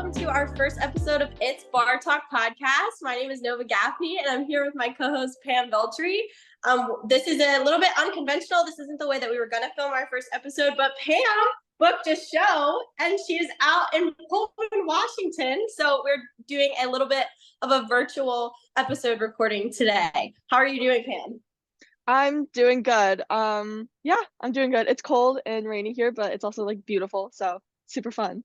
welcome to our first episode of It's Barre Talk Podcast. My name is Nova Gaffney, and I'm here with my co-host Pam Veltri. This is a little bit unconventional. This isn't the way that we were going to film our first episode, but Pam booked a show, and she is out in Pullman, Washington. So we're doing a little bit of a virtual episode recording today. How are you doing, Pam? I'm doing good. I'm doing good. It's cold and rainy here, but it's also like beautiful, so super fun.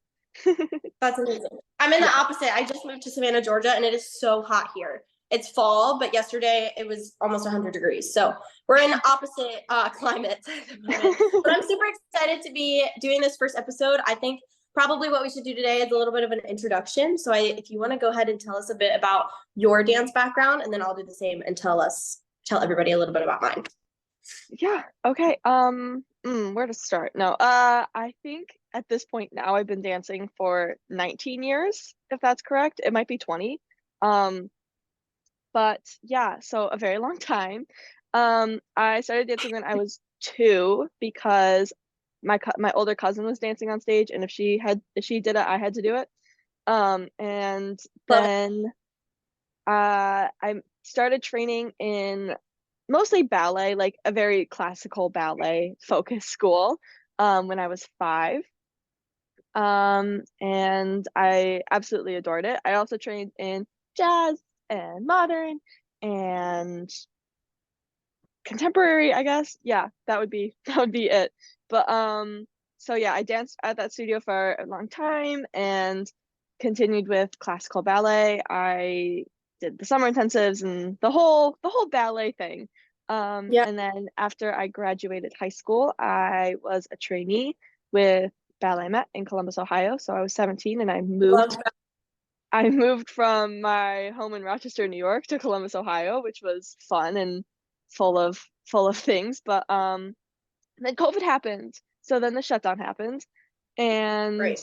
That's amazing. I'm in the opposite. I just moved to Savannah, Georgia, and it is so hot here. It's fall, but yesterday it was almost 100 degrees. So we're in opposite climates at the moment. But I'm super excited to be doing this first episode. I think probably what we should do today is a little bit of an introduction. So if you want to go ahead and tell us a bit about your dance background, and then I'll do the same and tell everybody a little bit about mine. Yeah. Okay. Where to start? No. I think at this point now I've been dancing for 19 years, if that's correct. It might be 20. But yeah, so a very long time. I started dancing when I was 2 because my older cousin was dancing on stage, and if she did it, I had to do it. And then I started training in mostly ballet, like a very classical ballet focused school, when I was 5. And I absolutely adored it. I also trained in jazz and modern and contemporary, I guess. Yeah, that would be it. But so yeah, I danced at that studio for a long time and continued with classical ballet. I did the summer intensives and the whole ballet thing. And then after I graduated high school, I was a trainee with Ballet Met in Columbus, Ohio. So I was 17 and I moved from my home in Rochester, New York to Columbus, Ohio, which was fun and full of things. But then COVID happened. So then the shutdown happened. And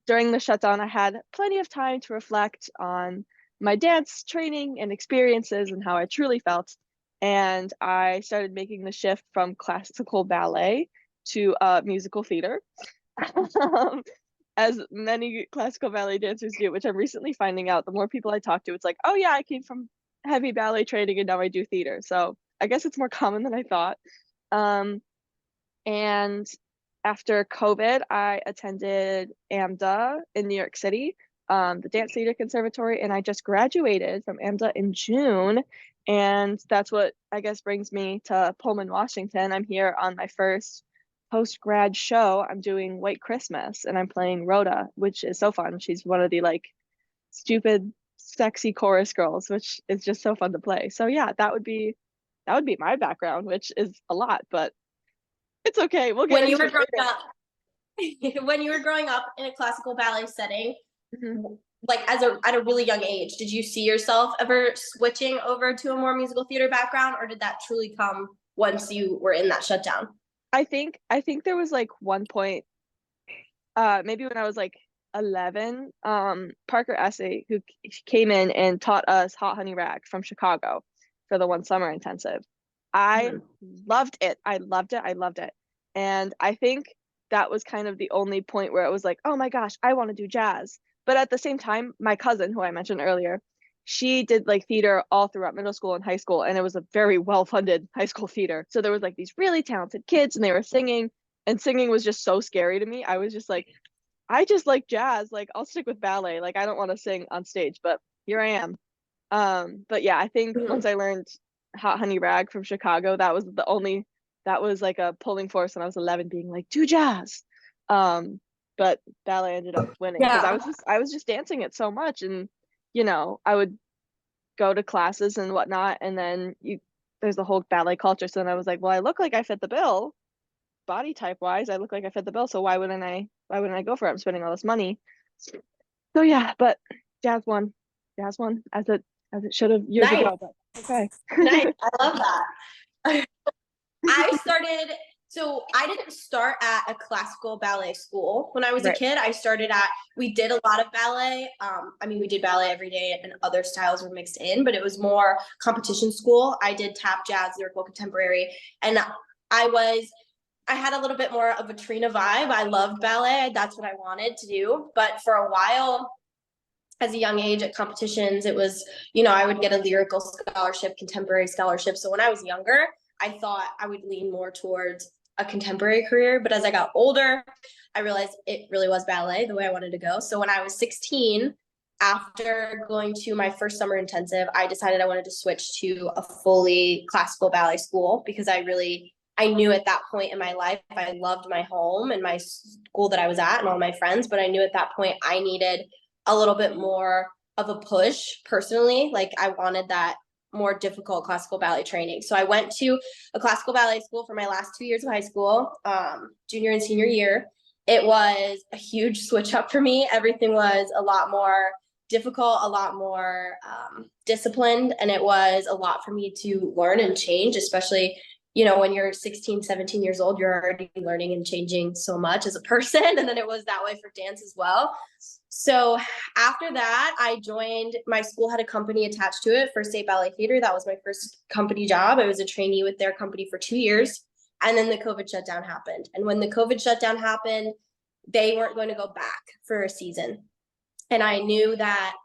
during the shutdown, I had plenty of time to reflect on my dance training and experiences and how I truly felt. And I started making the shift from classical ballet to musical theater. As many classical ballet dancers do, which I'm recently finding out. The more people I talk to, it's like, oh yeah, I came from heavy ballet training and now I do theater. So I guess it's more common than I thought. And after COVID, I attended AMDA in New York City, the Dance Theater Conservatory, and I just graduated from AMDA in June. And that's what I guess brings me to Pullman, Washington. I'm here on my first post-grad show. I'm doing White Christmas and I'm playing Rhoda, which is so fun. She's one of the like stupid, sexy chorus girls, which is just so fun to play. So yeah, that would be my background, which is a lot, but it's okay. We'll get into it. When you were growing up in a classical ballet setting, like at a really young age, did you see yourself ever switching over to a more musical theater background, or did that truly come once you were in that shutdown? I think there was like one point, maybe when I was like 11, Parker Essay, who came in and taught us Hot Honey Rag from Chicago for the one summer intensive. I loved it. I loved it. And I think that was kind of the only point where it was like, oh my gosh, I want to do jazz. But at the same time, my cousin, who I mentioned earlier, she did like theater all throughout middle school and high school, and it was a very well-funded high school theater. So there was like these really talented kids and they were singing, and singing was just so scary to me. I was just like, I just like jazz. Like I'll stick with ballet. Like I don't want to sing on stage, but here I am. But yeah, I think once I learned Hot Honey Rag from Chicago, that was like a pulling force when I was 11, being like, do jazz. But ballet ended up winning because I was just dancing it so much, and I would go to classes and whatnot, and then there's the whole ballet culture. So then I was like, well, I look like I fit the bill, body type wise. I look like I fit the bill. So why wouldn't I go for it? I'm spending all this money. So yeah, but jazz won as it should have years ago. But okay. Nice. I love that. So I didn't start at a classical ballet school when I was a kid. We did a lot of ballet. We did ballet every day and other styles were mixed in, but it was more competition school. I did tap, jazz, lyrical, contemporary. And I had a little bit more of a Trina vibe. I loved ballet. That's what I wanted to do. But for a while, as a young age at competitions. It was, you know, I would get a lyrical scholarship, contemporary scholarship. So when I was younger, I thought I would lean more towards a contemporary career. But as I got older, I realized it really was ballet the way I wanted to go. So when I was 16, after going to my first summer intensive, I decided I wanted to switch to a fully classical ballet school because I knew at that point in my life, I loved my home and my school that I was at and all my friends, but I knew at that point I needed a little bit more of a push personally. Like I wanted that more difficult classical ballet training. So I went to a classical ballet school for my last 2 years of high school, junior and senior year. It was a huge switch up for me. Everything was a lot more difficult, a lot more disciplined, and it was a lot for me to learn and change, especially, you know, when you're 16, 17 years old, you're already learning and changing so much as a person. And then it was that way for dance as well. So after that, I joined, my school had a company attached to it, First State Ballet Theater. That was my first company job. I was a trainee with their company for 2 years. And then the COVID shutdown happened. And when the COVID shutdown happened, they weren't going to go back for a season. And I knew that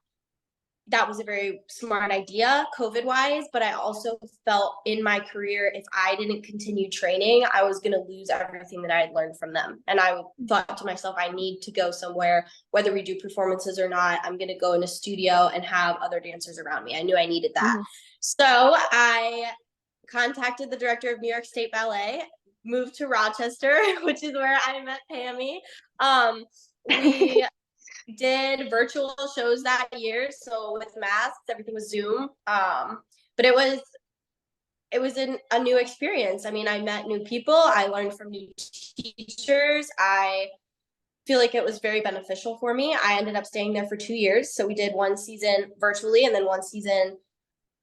that was a very smart idea COVID wise, but I also felt in my career, if I didn't continue training, I was going to lose everything that I had learned from them. And I thought to myself, I need to go somewhere, whether we do performances or not, I'm going to go in a studio and have other dancers around me. I knew I needed that. Mm-hmm. So I contacted the director of New York State Ballet, moved to Rochester, which is where I met Pammy. We did virtual shows that year, so with masks, everything was Zoom. But it was a new experience. I mean, I met new people, I learned from new teachers. I feel like it was very beneficial for me. I ended up staying there for 2 years. So we did one season virtually, and then one season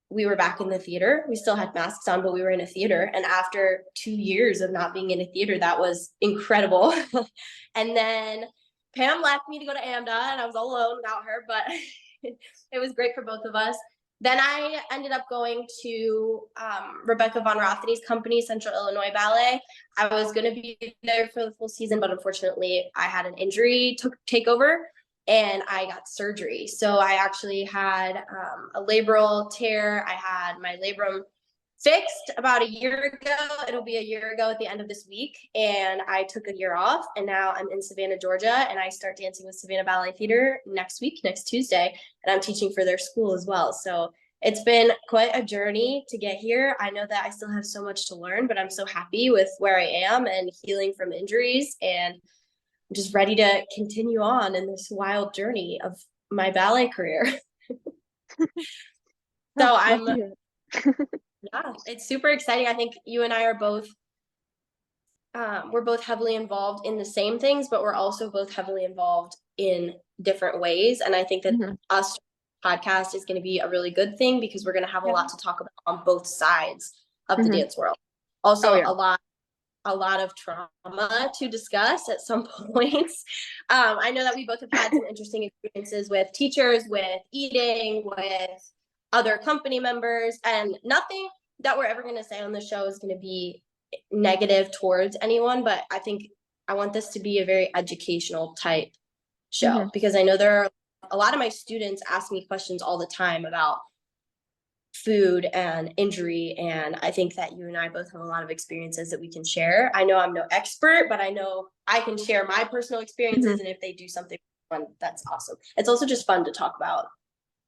we were back in the theater. We still had masks on, but we were in a theater. And after 2 years of not being in a theater, that was incredible. And then Pam left me to go to AMDA, and I was all alone without her, but it was great for both of us. Then I ended up going to Rebecca Von Rothany's company, Central Illinois Ballet. I was going to be there for the full season, but unfortunately I had an injury take over and I got surgery. So I actually had a labral tear. I had my labrum fixed about a year ago. It'll be a year ago at the end of this week. And I took a year off, and now I'm in Savannah, Georgia, and I start dancing with Savannah Ballet Theater next week, next Tuesday, and I'm teaching for their school as well. So it's been quite a journey to get here. I know that I still have so much to learn, but I'm so happy with where I am and healing from injuries, and I'm just ready to continue on in this wild journey of my ballet career. So I'm yeah, it's super exciting. I think you and I are both, we're both heavily involved in the same things, but we're also both heavily involved in different ways. And I think that us podcast is going to be a really good thing because we're going to have a lot to talk about on both sides of the dance world. Also, a lot of trauma to discuss at some points. I know that we both have had some interesting experiences with teachers, with eating, with other company members, and nothing that we're ever going to say on the show is going to be negative towards anyone, but I think I want this to be a very educational type show because I know there are a lot of my students ask me questions all the time about food and injury, and I think that you and I both have a lot of experiences that we can share. I know I'm no expert, but I know I can share my personal experiences, and if they do something fun, that's awesome. It's also just fun to talk about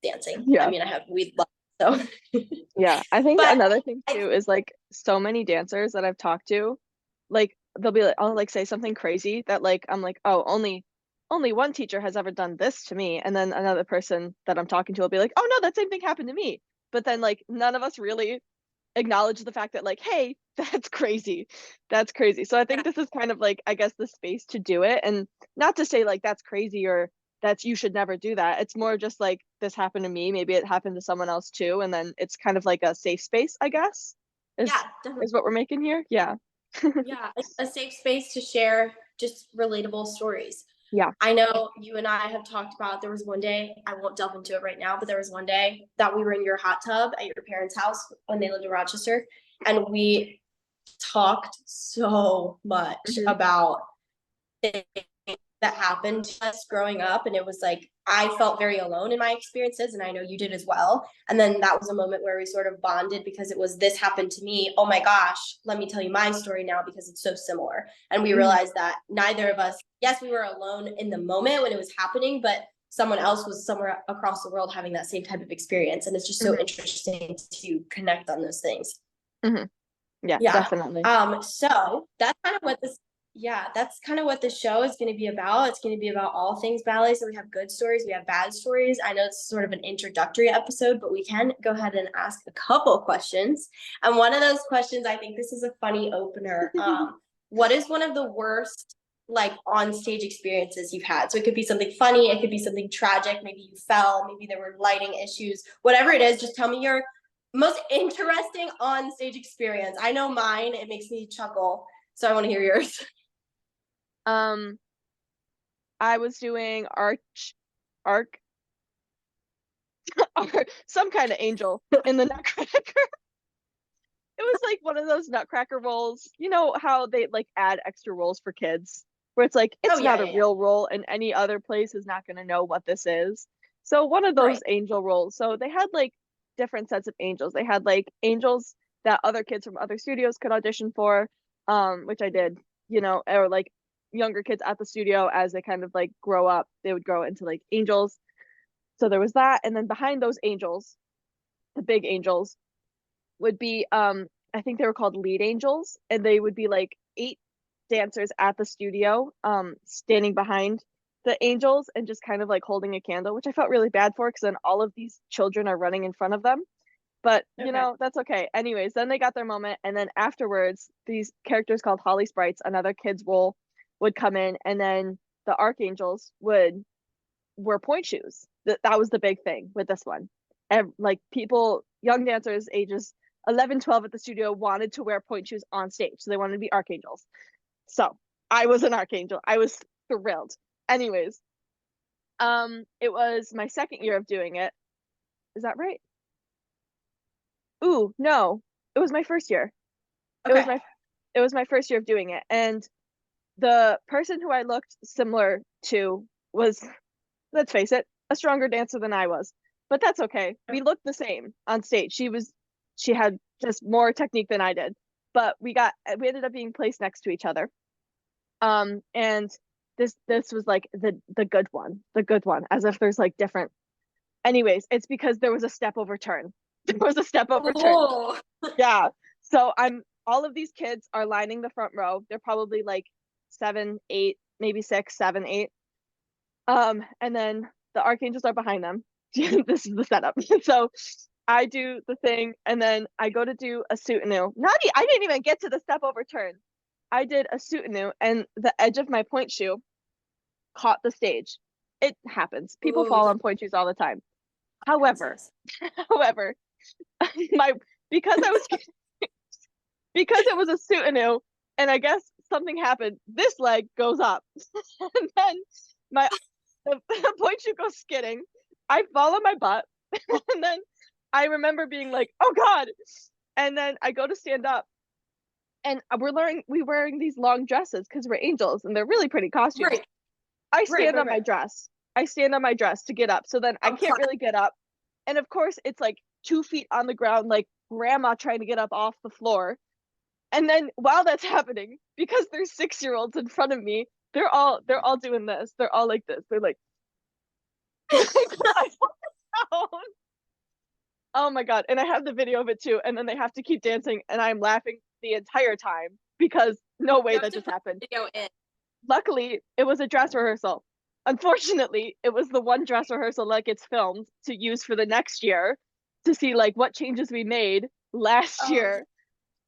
dancing. I mean, we love so yeah, I think another thing too is like so many dancers that I've talked to, like they'll be like, I'll like say something crazy that like I'm like, oh, only one teacher has ever done this to me, and then another person that I'm talking to will be like, oh no, that same thing happened to me. But then like none of us really acknowledge the fact that like, hey, that's crazy. So I think this is kind of like, I guess, the space to do it, and not to say like that's crazy or that's you should never do that. It's more just like, this happened to me, maybe it happened to someone else too, and then it's kind of like a safe space, I guess, is what we're making here. Yeah, a safe space to share just relatable stories. Yeah, I know you and I have talked about, there was one day, I won't delve into it right now, but there was one day that we were in your hot tub at your parents' house when they lived in Rochester, and we talked so much about things that happened to us growing up. And it was like, I felt very alone in my experiences, and I know you did as well. And then that was a moment where we sort of bonded because it was, this happened to me. Oh my gosh, let me tell you my story now because it's so similar. And we realized that neither of us, yes, we were alone in the moment when it was happening, but someone else was somewhere across the world having that same type of experience. And it's just so interesting to connect on those things. Yeah, definitely. So that's kind of what that's kind of what the show is going to be about. It's going to be about all things ballet. So we have good stories, we have bad stories. I know it's sort of an introductory episode, but we can go ahead and ask a couple questions. And one of those questions, I think this is a funny opener. What is one of the worst like on stage experiences you've had? So it could be something funny, it could be something tragic, maybe you fell, maybe there were lighting issues, whatever it is, just tell me your most interesting on stage experience. I know mine, it makes me chuckle, so I want to hear yours. I was doing some kind of angel in the Nutcracker. It was like one of those Nutcracker roles. You know how they like add extra roles for kids, where it's like it's not a real role, and any other place is not going to know what this is. So one of those angel roles. So they had like different sets of angels. They had like angels that other kids from other studios could audition for, which I did. You know, or like younger kids at the studio as they kind of like grow up, they would grow into like angels. So there was that, and then behind those angels, the big angels would be I think they were called lead angels, and they would be like 8 dancers at the studio standing behind the angels and just kind of like holding a candle, which I felt really bad for because then all of these children are running in front of them. But you know, that's okay. Anyways, then they got their moment, and then afterwards these characters called Holly Sprites, another kid's role, would come in, and then the archangels would wear point shoes. That was the big thing with this one. And like people, young dancers ages 11, 12 at the studio wanted to wear point shoes on stage, so they wanted to be archangels. So I was an archangel. I was thrilled. Anyways, it was my second year of doing it. Is that right? Ooh, no, it was my first year. Okay. It was my first year of doing it, and the person who I looked similar to was, let's face it, a stronger dancer than I was. But that's okay. We looked the same on stage. She had just more technique than I did. But we ended up being placed next to each other. And this was like the good one, as if there's like different. Anyways, it's because there was a step over turn. There was a step over turn. Yeah. So all of these kids are lining the front row. They're probably like 7, 8, maybe 6, 7, 8. And then the archangels are behind them. This is the setup. So I do the thing, and then I go to do a soutenu. I didn't even get to the step over turn. I did a soutenu, and the edge of my point shoe caught the stage. It happens. People fall on point shoes all the time. However, because it was a soutenu, and I guess something happened, this leg goes up, and then the point shoe goes skidding. I fall on my butt, and then I remember being like, "Oh God!" And then I go to stand up, and we're wearing these long dresses because we're angels, and they're really pretty costumes. Right. I stand on my dress. I stand on my dress to get up. So then I can't really get up, and of course it's like 2 feet on the ground, like grandma trying to get up off the floor. And then while that's happening, because there's 6-year-olds in front of me, they're all doing this. They're all like this. They're like, oh my God. And I have the video of it too. And then they have to keep dancing, and I'm laughing the entire time because no way that just happened. Luckily, it was a dress rehearsal. Unfortunately, it was the one dress rehearsal that gets filmed to use for the next year to see like what changes we made last year.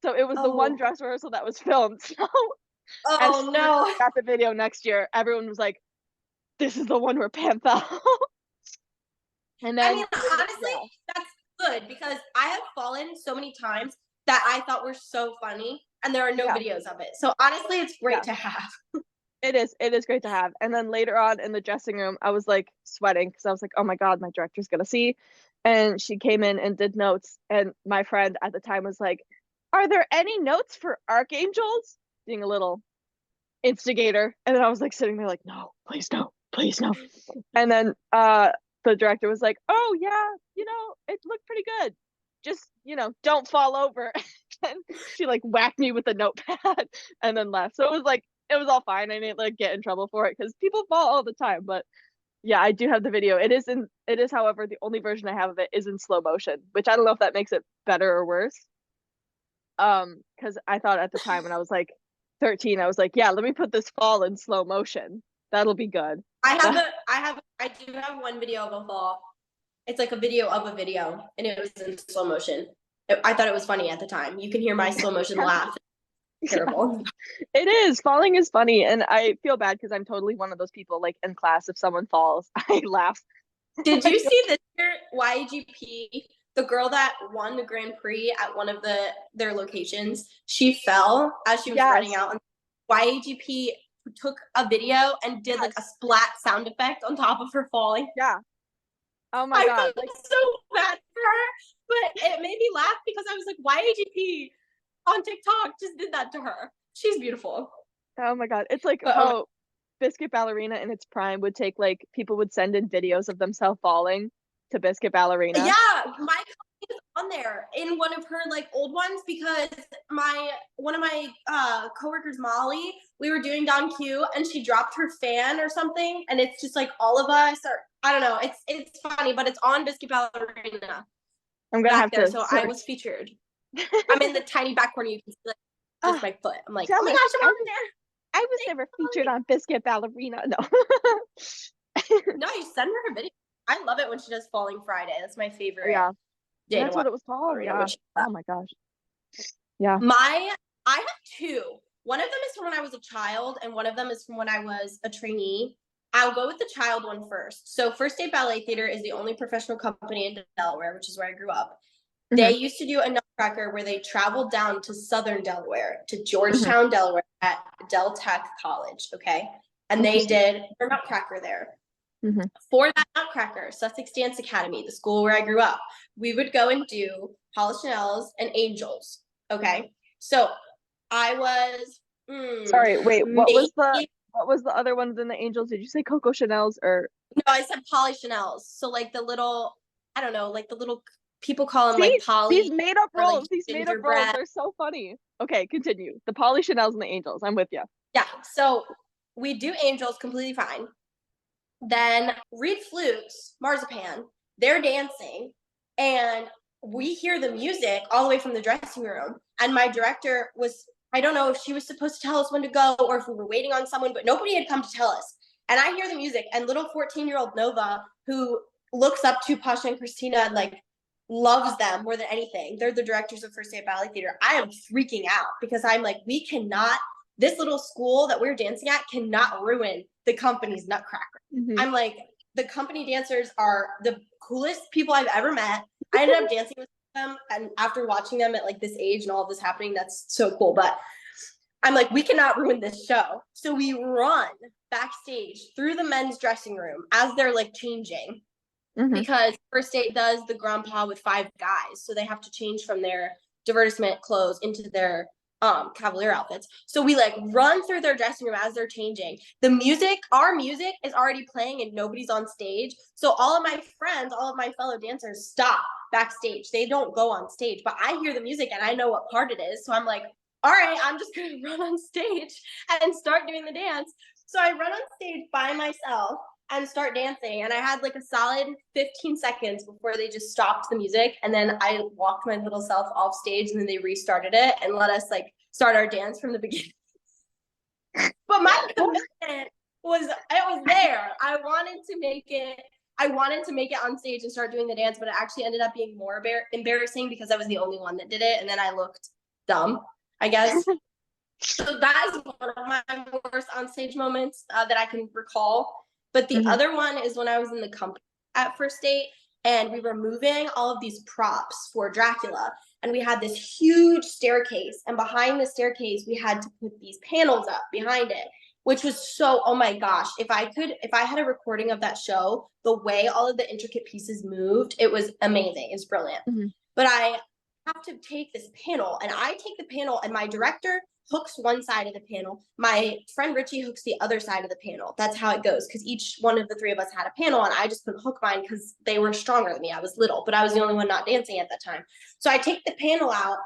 So it was the one dress rehearsal that was filmed. So as no. we got the video next year, everyone was like, "This is the one where Pam fell." And then, I mean, honestly, that's good because I have fallen so many times that I thought were so funny, and there are no videos of it. So honestly, it's great to have. It is great to have. And then later on in the dressing room, I was like sweating because I was like, "Oh my God, my director's gonna see." And she came in and did notes, and my friend at the time was like, "Are there any notes for archangels?" Being a little instigator. And then I was like sitting there like, no, please no, please no. And then the director was like, oh yeah, it looked pretty good. Just, don't fall over. And she like whacked me with a notepad and then left. So it was all fine. I didn't like get in trouble for it because people fall all the time. But yeah, I do have the video. It is, however, the only version I have of it is in slow motion, which I don't know if that makes it better or worse. Because I thought at the time when I was like 13, I was like, yeah, let me put this fall in slow motion. That'll be good. I do have one video of a fall. It's like a video of a video, and it was in slow motion. I thought it was funny at the time. You can hear my slow motion laugh. Terrible. It is. Falling is funny, and I feel bad because I'm totally one of those people, like in class, if someone falls, I laugh. Did you see this year YGP, the girl that won the Grand Prix at one of their locations? She fell as she was running out, and YGP took a video and did like a splat sound effect on top of her falling. Yeah. Oh my God. I felt so bad for her, but it made me laugh because I was like, YGP on TikTok just did that to her. She's beautiful. Oh my God. It's like how Biscuit Ballerina in its prime would take, like, people would send in videos of themselves falling to Biscuit Ballerina. Yeah, my company is on there in one of her like old ones because one of my coworkers, Molly, we were doing Don Q and she dropped her fan or something, and it's just like all of us are, I don't know, it's funny, but it's on Biscuit Ballerina. I'm gonna have there, to. So I was featured. I'm in the tiny back corner. You can see like just my foot. I'm like, oh my gosh, I'm over there. I was never featured on Biscuit Ballerina. No. No, you send her a video. I love it when she does Falling Friday. That's my favorite. Yeah. That's what it was called. Yeah. Oh my gosh. Yeah. I have two. One of them is from when I was a child, and one of them is from when I was a trainee. I'll go with the child one first. So First Day Ballet Theater is the only professional company in Delaware, which is where I grew up. Mm-hmm. They used to do a nutcracker where they traveled down to southern Delaware, to Georgetown, Delaware, at Del Tech College, okay? And they did their nutcracker there. Mm-hmm. For that nutcracker, Sussex Dance Academy, the school where I grew up, we would go and do Polichinelles and Angels, okay? So I was... Sorry, wait, what was the other ones in the Angels? Did you say Coco Chanel's or... No, I said Polichinelles. So like the little, I don't know, like the little... People call them like Polly. These made up roles. Like these made up roles. They're so funny. Okay, continue. The Polichinelles and the Angels. I'm with you. Yeah. So we do Angels completely fine. Then Reed Flukes, Marzipan, they're dancing, and we hear the music all the way from the dressing room. And my director was, I don't know if she was supposed to tell us when to go or if we were waiting on someone, but nobody had come to tell us. And I hear the music, and little 14-year-old Nova, who looks up to Pasha and Christina and like loves them more than anything. They're the directors of First Day Ballet Theater. I am freaking out because I'm like, this little school that we're dancing at cannot ruin the company's nutcracker. Mm-hmm. I'm like, the company dancers are the coolest people I've ever met. I ended up dancing with them, and after watching them at like this age and all of this happening, that's so cool. But I'm like, we cannot ruin this show. So we run backstage through the men's dressing room as they're like changing. Mm-hmm. Because First Day does the Grand Pas with 5 guys, so they have to change from their divertisement clothes into their cavalier outfits. So we like run through their dressing room as they're changing. Our music is already playing and nobody's on stage. So all of my friends, all of my fellow dancers stop backstage. They don't go on stage, but I hear the music and I know what part it is. So I'm like, all right, I'm just gonna run on stage and start doing the dance. So I run on stage by myself and start dancing, and I had like a solid 15 seconds before they just stopped the music, and then I walked my little self off stage, and then they restarted it and let us like start our dance from the beginning. But my commitment was there. I wanted to make it on stage and start doing the dance, but it actually ended up being more embarrassing because I was the only one that did it, and then I looked dumb, I guess. So that is one of my worst onstage moments that I can recall. But the other one is when I was in the company at First Date, and we were moving all of these props for Dracula, and we had this huge staircase, and behind the staircase we had to put these panels up behind it, which was so, oh my gosh, if I had a recording of that show, the way all of the intricate pieces moved, it was amazing. It's brilliant. Mm-hmm. But I have to take this panel, and I take the panel, and my director hooks one side of the panel. My friend Richie hooks the other side of the panel. That's how it goes, because each one of the three of us had a panel, and I just couldn't hook mine because they were stronger than me. I was little, but I was the only one not dancing at that time. So I take the panel out.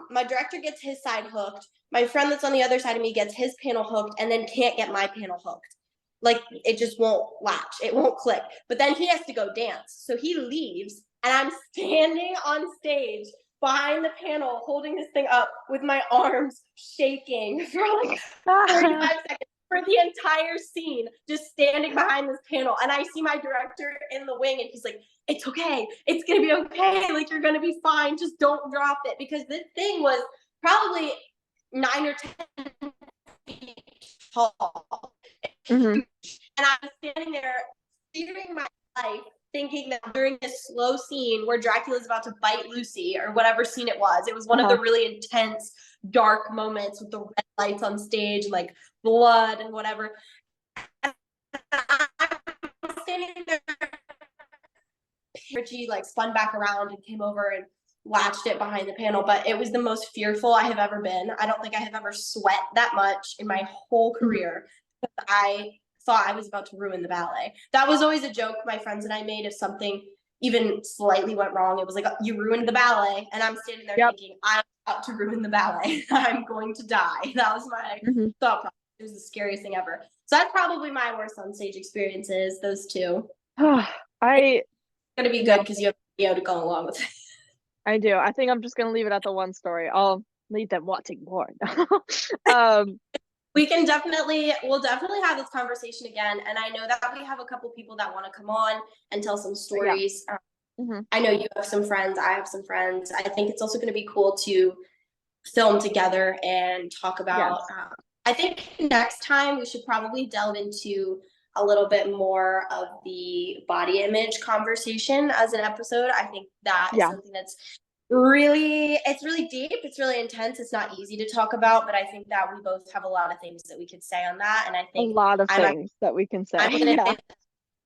My director gets his side hooked. My friend that's on the other side of me gets his panel hooked and then can't get my panel hooked. Like, it just won't latch. It won't click. But then he has to go dance. So he leaves, and I'm standing on stage behind the panel holding this thing up with my arms shaking for like 45 seconds for the entire scene, just standing behind this panel. And I see my director in the wing, and he's like, it's okay. It's going to be okay. Like, you're going to be fine. Just don't drop it. Because this thing was probably 9 or 10 feet tall. Mm-hmm. And I was standing there fearing my life, thinking that during this slow scene where Dracula's about to bite Lucy, or whatever scene it was one of the really intense, dark moments with the red lights on stage and like blood and whatever. And I'm standing there. Richie like spun back around and came over and latched it behind the panel, but it was the most fearful I have ever been. I don't think I have ever sweat that much in my whole career. I thought I was about to ruin the ballet. That was always a joke my friends and I made. If something even slightly went wrong, it was like, you ruined the ballet. And I'm standing there thinking, I'm about to ruin the ballet. I'm going to die. That was my thought process. It was the scariest thing ever. So that's probably my worst on stage experiences, those two. It's going to be good because you have a video to go along with it. I do. I think I'm just going to leave it at the one story. I'll leave them wanting more. We'll definitely have this conversation again. And I know that we have a couple people that want to come on and tell some stories. I know you have some friends. I have some friends. I think it's also going to be cool to film together and talk about, I think next time we should probably delve into a little bit more of the body image conversation as an episode. I think that is something that's it's really deep. It's really intense. It's not easy to talk about, but I think that we both have a lot of things that we could say on that. And I think a lot of things that we can say.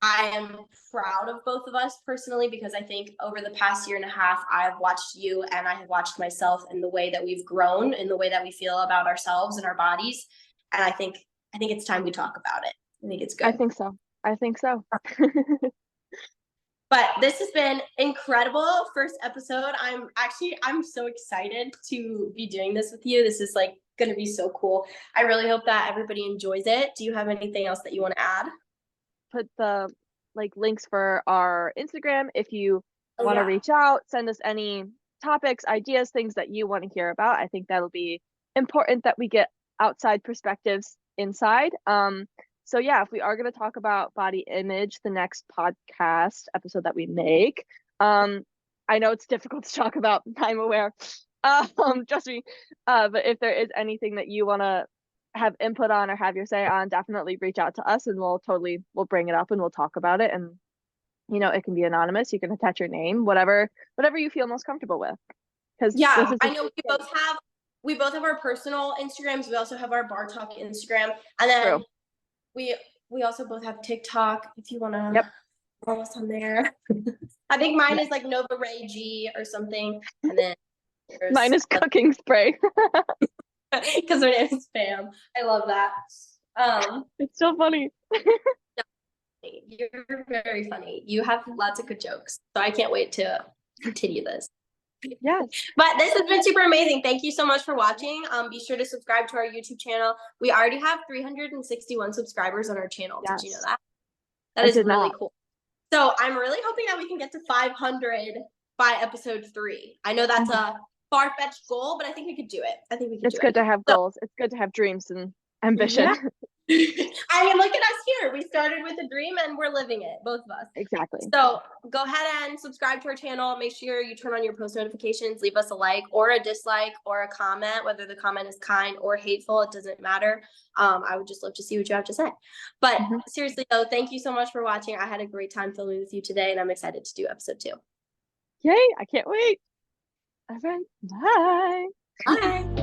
I am proud of both of us personally, because I think over the past year and a half, I've watched you and I have watched myself in the way that we've grown, in the way that we feel about ourselves and our bodies. And I think it's time we talk about it. I think it's good. I think so. But this has been incredible first episode. I'm so excited to be doing this with you. This is like going to be so cool. I really hope that everybody enjoys it. Do you have anything else that you want to add? Put the links for our Instagram if you want to reach out, send us any topics, ideas, things that you want to hear about. I think that'll be important that we get outside perspectives inside. So yeah, if we are going to talk about body image, the next podcast episode that we make, I know it's difficult to talk about, I'm aware, trust me, but if there is anything that you want to have input on or have your say on, definitely reach out to us and we'll bring it up and we'll talk about it. And, it can be anonymous. You can attach your name, whatever you feel most comfortable with. Because I know we both have our personal Instagrams. We also have our Barre Talk Instagram. And then we also both have TikTok if you want to follow us on there. I think mine is like Nova Ray G or something. And then mine is Cooking Spray. Because her name is Pam. I love that. It's so funny. You're very funny. You have lots of good jokes. So I can't wait to continue this. Yes. But this has been super amazing. Thank you so much for watching. Be sure to subscribe to our YouTube channel. We already have 361 subscribers on our channel. Yes. Did you know that? That is really cool. So I'm really hoping that we can get to 500 by episode 3. I know that's a far-fetched goal, but I think we could do it. It's good to have goals. It's good to have dreams and ambition. Yeah. I mean, look at us here. We started with a dream and we're living it, both of us. Exactly. So go ahead and subscribe to our channel. Make sure you turn on your post notifications. Leave us a like or a dislike or a comment, whether the comment is kind or hateful. It doesn't matter. I would just love to see what you have to say. But seriously, though, thank you so much for watching. I had a great time filming with you today, and I'm excited to do episode 2. Yay. I can't wait. All right. Bye. Bye.